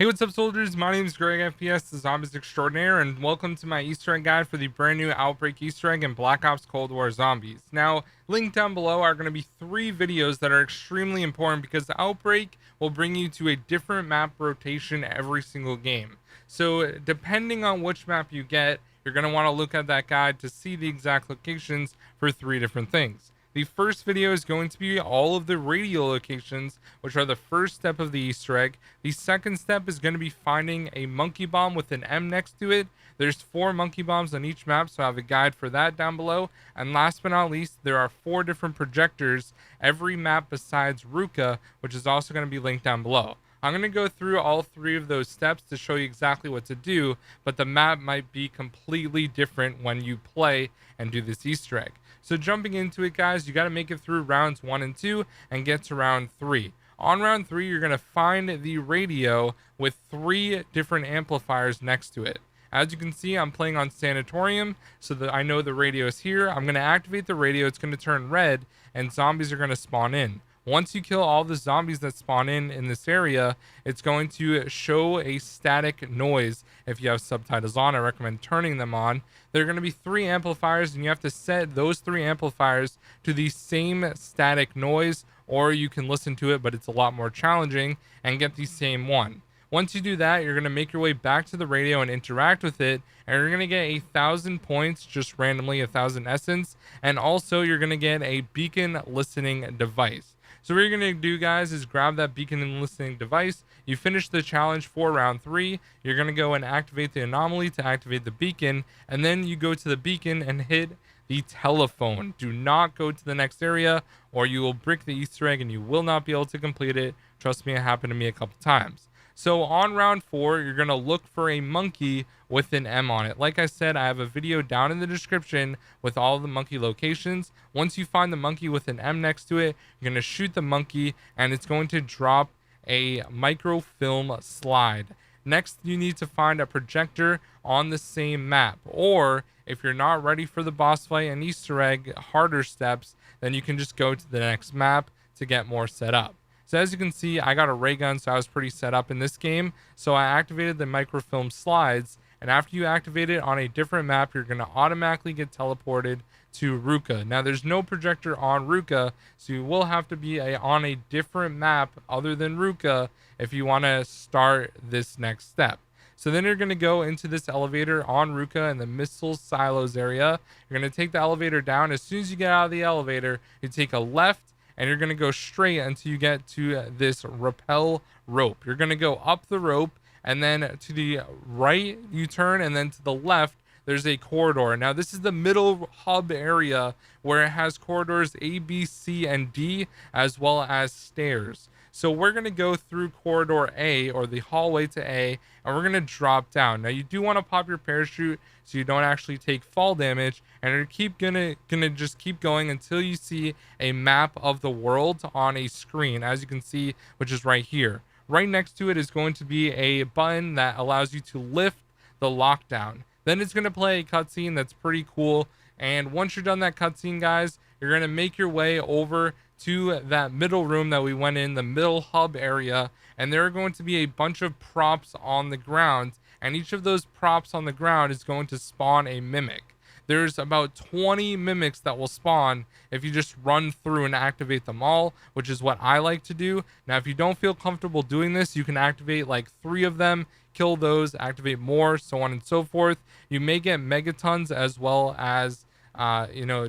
Hey, what's up, soldiers? My name is GregFPS, the Zombies Extraordinaire, and welcome to my Easter egg guide for the brand new Outbreak Easter egg in Black Ops Cold War Zombies. Now, linked down below are going to be 3 videos that are extremely important because the Outbreak will bring you to a different map rotation every single game. So, depending on which map you get, you're going to want to look at that guide to see the exact locations for 3 different things. The first video is going to be all of the radio locations, which are the first step of the Easter egg. The second step is going to be finding a monkey bomb with an M next to it. There's 4 monkey bombs on each map, so I have a guide for that down below. And last but not least, there are 4 different projectors every map besides Ruka, which is also going to be linked down below. I'm going to go through all 3 of those steps to show you exactly what to do, but the map might be completely different when you play and do this Easter egg. So jumping into it, guys, you got to make it through rounds 1 and 2 and get to round 3. On round 3, you're going to find the radio with 3 different amplifiers next to it. As you can see, I'm playing on Sanatorium, so that I know the radio is here. I'm going to activate the radio. It's going to turn red, and zombies are going to spawn in. Once you kill all the zombies that spawn in this area, it's going to show a static noise. If you have subtitles on, I recommend turning them on. There are going to be 3 amplifiers, and you have to set those 3 amplifiers to the same static noise, or you can listen to it, but it's a lot more challenging, and get the same one. Once you do that, you're going to make your way back to the radio and interact with it, and you're going to get 1,000 points, just randomly 1,000 essence, and also you're going to get a beacon listening device. So what you're going to do, guys, is grab that beacon and listening device. You finish the challenge for round 3. You're going to go and activate the anomaly to activate the beacon, and then you go to the beacon and hit the telephone. Do not go to the next area, or you will brick the Easter egg and you will not be able to complete it. Trust me, it happened to me a couple times. So on round 4, you're going to look for a monkey with an M on it. Like I said, I have a video down in the description with all the monkey locations. Once you find the monkey with an M next to it, you're going to shoot the monkey, and it's going to drop a microfilm slide. Next, you need to find a projector on the same map. Or if you're not ready for the boss fight and Easter egg harder steps, then you can just go to the next map to get more set up. So as you can see, I got a ray gun, so I was pretty set up in this game. So I activated the microfilm slides, and after you activate it on a different map, you're going to automatically get teleported to Ruka. Now, there's no projector on Ruka, so you will have to be on a different map other than Ruka if you want to start this next step. So then you're going to go into this elevator on Ruka in the missile silos area. You're going to take the elevator down. As soon as you get out of the elevator, you take a left, and you're going to go straight until you get to this rappel rope. You're going to go up the rope, and then to the right you turn, and then to the left there's a corridor. Now this is the middle hub area where it has corridors A, B, C, and D, as well as stairs. So we're going to go through corridor A, or the hallway to A, and we're going to drop down. Now you do want to pop your parachute so you don't actually take fall damage, and you're gonna just keep going until you see a map of the world on a screen, as you can see, which is right here. Right next to it is going to be a button that allows you to lift the lockdown. Then it's going to play a cutscene that's pretty cool, and once you're done that cutscene, guys, you're going to make your way over to that middle room that we went in, the middle hub area, and there are going to be a bunch of props on the ground, and each of those props on the ground is going to spawn a mimic. There's about 20 mimics that will spawn if you just run through and activate them all, which is what I like to do. Now, if you don't feel comfortable doing this, you can activate like 3 of them, kill those, activate more, so on and so forth. You may get megatons as well as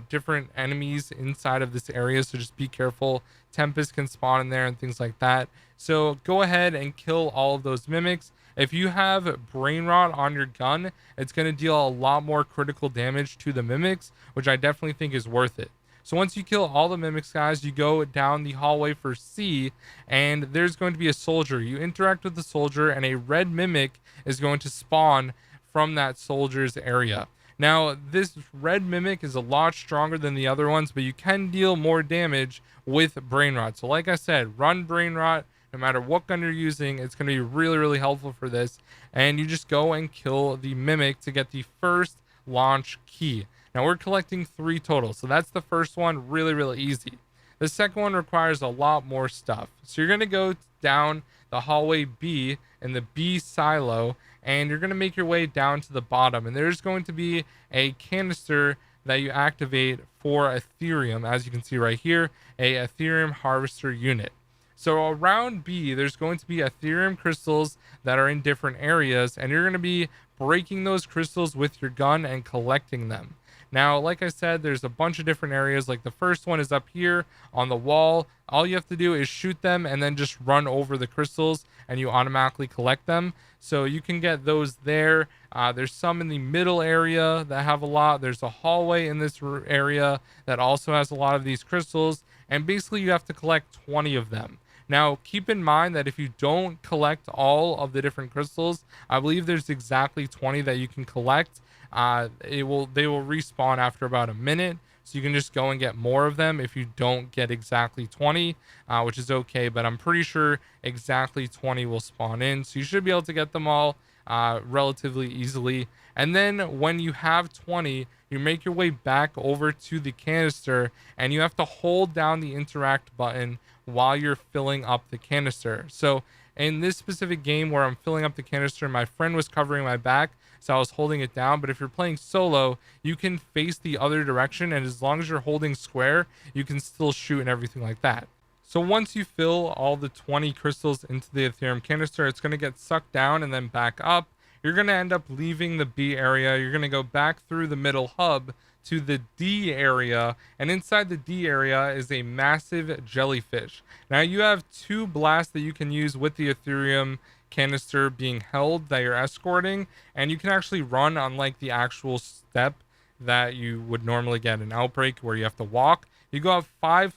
different enemies inside of this area, so just be careful. Tempest can spawn in there and things like that. So go ahead and kill all of those mimics. If you have brain rot on your gun, it's going to deal a lot more critical damage to the mimics, which I definitely think is worth it. So once you kill all the mimics, guys, you go down the hallway for C, and there's going to be a soldier. You interact with the soldier, and a red mimic is going to spawn from that soldier's area. Now, this red mimic is a lot stronger than the other ones, but you can deal more damage with brain rot. So like I said, run brain rot. No matter what gun you're using, it's going to be really, really helpful for this. And you just go and kill the mimic to get the first launch key. Now we're collecting 3 total, so that's the first one. Really, really easy. The second one requires a lot more stuff. So you're going to go down the hallway B in the B silo, and you're going to make your way down to the bottom, and there's going to be a canister that you activate for Ethereum, as you can see right here, a Ethereum harvester unit. So around B, there's going to be Ethereum crystals that are in different areas, and you're going to be breaking those crystals with your gun and collecting them. Now, like I said, there's a bunch of different areas. Like the first one is up here on the wall. All you have to do is shoot them and then just run over the crystals and you automatically collect them. So you can get those there. There's some in the middle area that have a lot. There's a hallway in this area that also has a lot of these crystals. And basically you have to collect 20 of them. Now, keep in mind that if you don't collect all of the different crystals, I believe there's exactly 20 that you can collect. They will respawn after about a minute, so you can just go and get more of them if you don't get exactly 20, which is okay, but I'm pretty sure exactly 20 will spawn in, so you should be able to get them all relatively easily. And then when you have 20, you make your way back over to the canister, and you have to hold down the interact button while you're filling up the canister. So in this specific game where I'm filling up the canister, my friend was covering my back, so I was holding it down. But if you're playing solo, you can face the other direction, and as long as you're holding square, you can still shoot and everything like that. So once you fill all the 20 crystals into the Ethereum canister, it's going to get sucked down and then back up. You're going to end up leaving the B area. You're going to go back through the middle hub to the D area, and inside the D area is a massive jellyfish. Now you have 2 blasts that you can use with the Ethereum canister being held that you're escorting, and you can actually run on like the actual step that you would normally get in Outbreak where you have to walk. You go up 5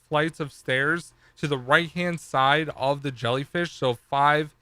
flights of stairs to the right hand side of the jellyfish, so 5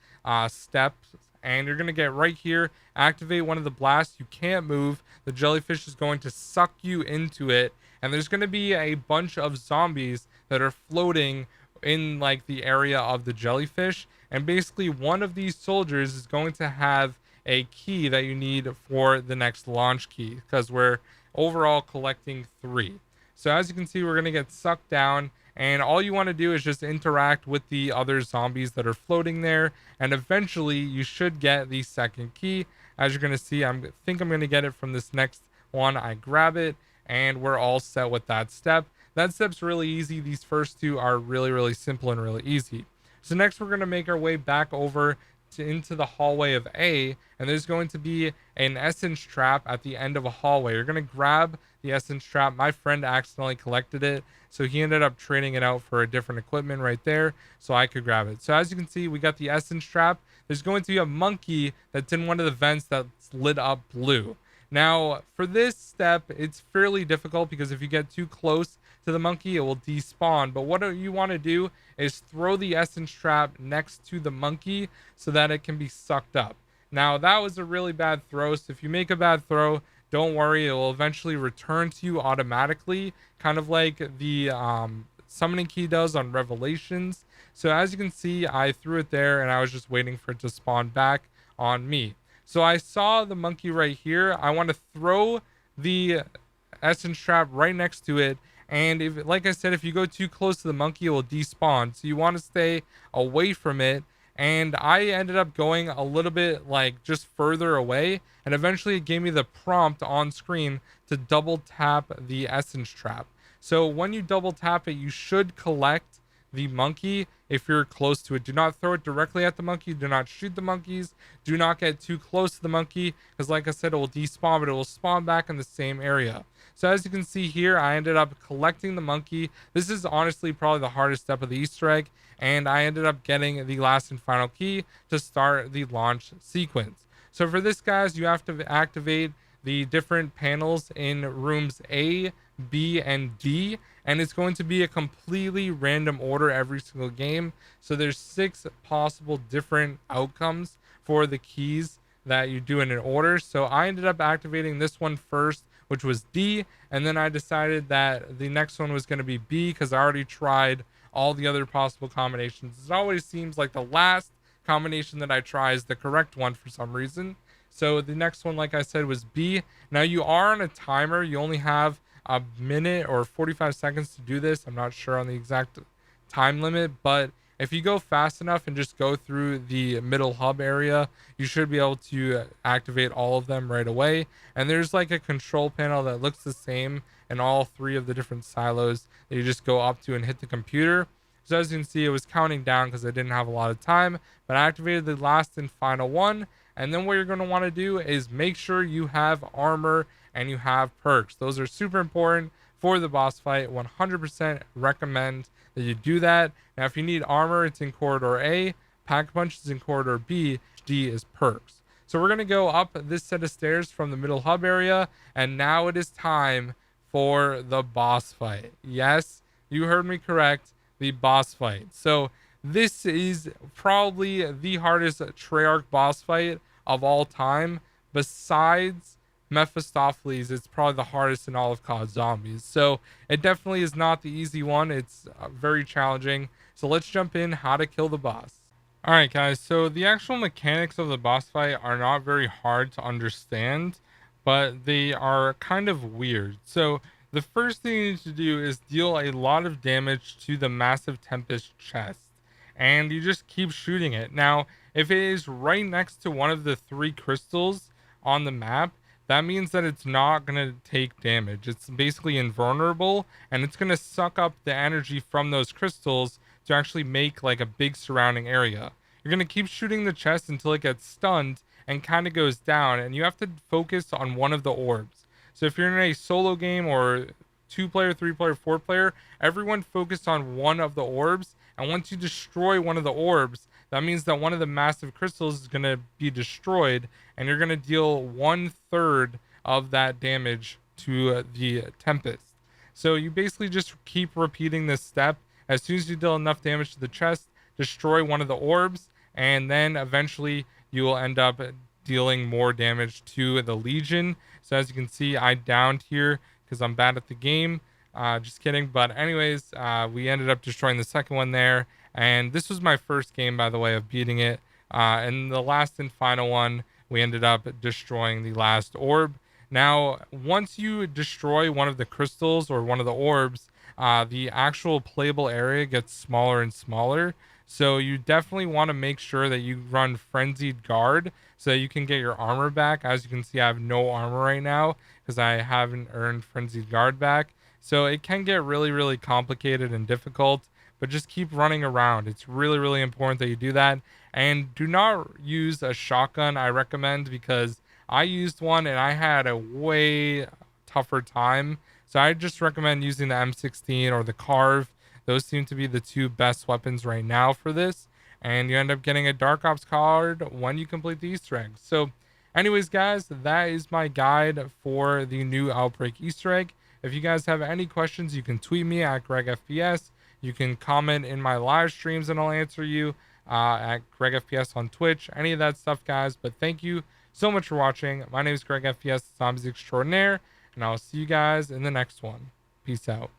steps, and you're going to get right here, activate one of the blasts. You can't move. The jellyfish is going to suck you into it, and there's going to be a bunch of zombies that are floating in like the area of the jellyfish, and basically one of these soldiers is going to have a key that you need for the next launch key, because we're overall collecting 3. So as you can see, we're going to get sucked down, and all you want to do is just interact with the other zombies that are floating there, and eventually you should get the second key. As you're going to see, I think I'm going to get it from this next one. I grab it, and we're all set with that step. That step's really easy. These first 2 are really simple and really easy. So next we're going to make our way back over into the hallway of A, and there's going to be an essence trap at the end of a hallway. You're going to grab the essence trap. My friend accidentally collected it, so he ended up trading it out for a different equipment right there so I could grab it. So as you can see, we got the essence trap. There's going to be a monkey that's in one of the vents that's lit up blue. Now for this step, it's fairly difficult because if you get too close to the monkey, it will despawn. But what you want to do is throw the essence trap next to the monkey so that it can be sucked up. Now that was a really bad throw, so if you make a bad throw, don't worry, it will eventually return to you automatically, kind of like the summoning key does on Revelations. So as you can see, I threw it there and I was just waiting for it to spawn back on me. So I saw the monkey right here. I want to throw the essence trap right next to it, and if, like I said, if you go too close to the monkey, it will despawn. So you want to stay away from it. And I ended up going a little bit like just further away, and eventually it gave me the prompt on screen to double tap the essence trap. So when you double tap it, you should collect the monkey if you're close to it. Do not throw it directly at the monkey. Do not shoot the monkeys. Do not get too close to the monkey, because like I said, it will despawn, but it will spawn back in the same area. So as you can see here, I ended up collecting the monkey. This is honestly probably the hardest step of the Easter egg, and I ended up getting the last and final key to start the launch sequence. So for this, guys, you have to activate the different panels in rooms A, B, and D, and it's going to be a completely random order every single game. So there's 6 possible different outcomes for the keys that you do in an order. So I ended up activating this one first, which was D, and then I decided that the next one was going to be B because I already tried all the other possible combinations. It always seems like the last combination that I try is the correct one for some reason. So the next one, like I said, was B. Now you are on a timer. You only have a minute or 45 seconds to do this. I'm not sure on the exact time limit, but If you go fast enough and just go through the middle hub area, you should be able to activate all of them right away. And there's like a control panel that looks the same in all three of the different silos that you just go up to and hit the computer. So as you can see, it was counting down because I didn't have a lot of time, but I activated the last and final one. And then what you're going to want to do is make sure you have armor and you have perks. Those are super important for the boss fight. 100% recommend that you do that. Now, if you need armor, it's in corridor A. Pack punch is in corridor B. D is perks. So we're going to go up this set of stairs from the middle hub area. And now it is time for the boss fight. Yes, you heard me correct. The boss fight. So this is probably the hardest Treyarch boss fight of all time. Besides Mephistopheles, it's probably the hardest in all of COD Zombies. So it definitely is not the easy one. It's very challenging. So let's jump in how to kill the boss. Alright guys, so the actual mechanics of the boss fight are not very hard to understand, but they are kind of weird. So the first thing you need to do is deal a lot of damage to the massive Tempest chest, and you just keep shooting it. Now, if it is right next to one of the 3 crystals on the map, that means that it's not going to take damage. It's basically invulnerable, and it's going to suck up the energy from those crystals to actually make like a big surrounding area. You're going to keep shooting the chest until it gets stunned and kind of goes down, and you have to focus on one of the orbs. So if you're in a solo game or 2-player, 3-player, 4-player, everyone focus on one of the orbs, and once you destroy one of the orbs, that means that one of the massive crystals is going to be destroyed, and you're going to deal 1/3 of that damage to the Tempest. So you basically just keep repeating this step. As soon as you deal enough damage to the chest, destroy one of the orbs, and then eventually you will end up dealing more damage to the Legion. So as you can see, I downed here because I'm bad at the game. Just kidding. But anyways, we ended up destroying the second one there. And this was my first game, by the way, of beating it. And the last and final one, we ended up destroying the last orb. Now, once you destroy one of the crystals or one of the orbs, the actual playable area gets smaller and smaller. So you definitely want to make sure that you run Frenzied Guard so that you can get your armor back. As you can see, I have no armor right now because I haven't earned Frenzied Guard back. So it can get really, really complicated and difficult, but just keep running around. It's really, really important that you do that. And do not use a shotgun, I recommend, because I used one and I had a way tougher time. So I just recommend using the M16 or the Carve. Those seem to be the 2 best weapons right now for this. And you end up getting a Dark Ops card when you complete the Easter egg. So anyways, guys, that is my guide for the new Outbreak Easter egg. If you guys have any questions, you can tweet me at GregFPS. You can comment in my live streams and I'll answer you at GregFPS on Twitch. Any of that stuff, guys. But thank you so much for watching. My name is GregFPS, Zombies Extraordinaire, and I'll see you guys in the next one. Peace out.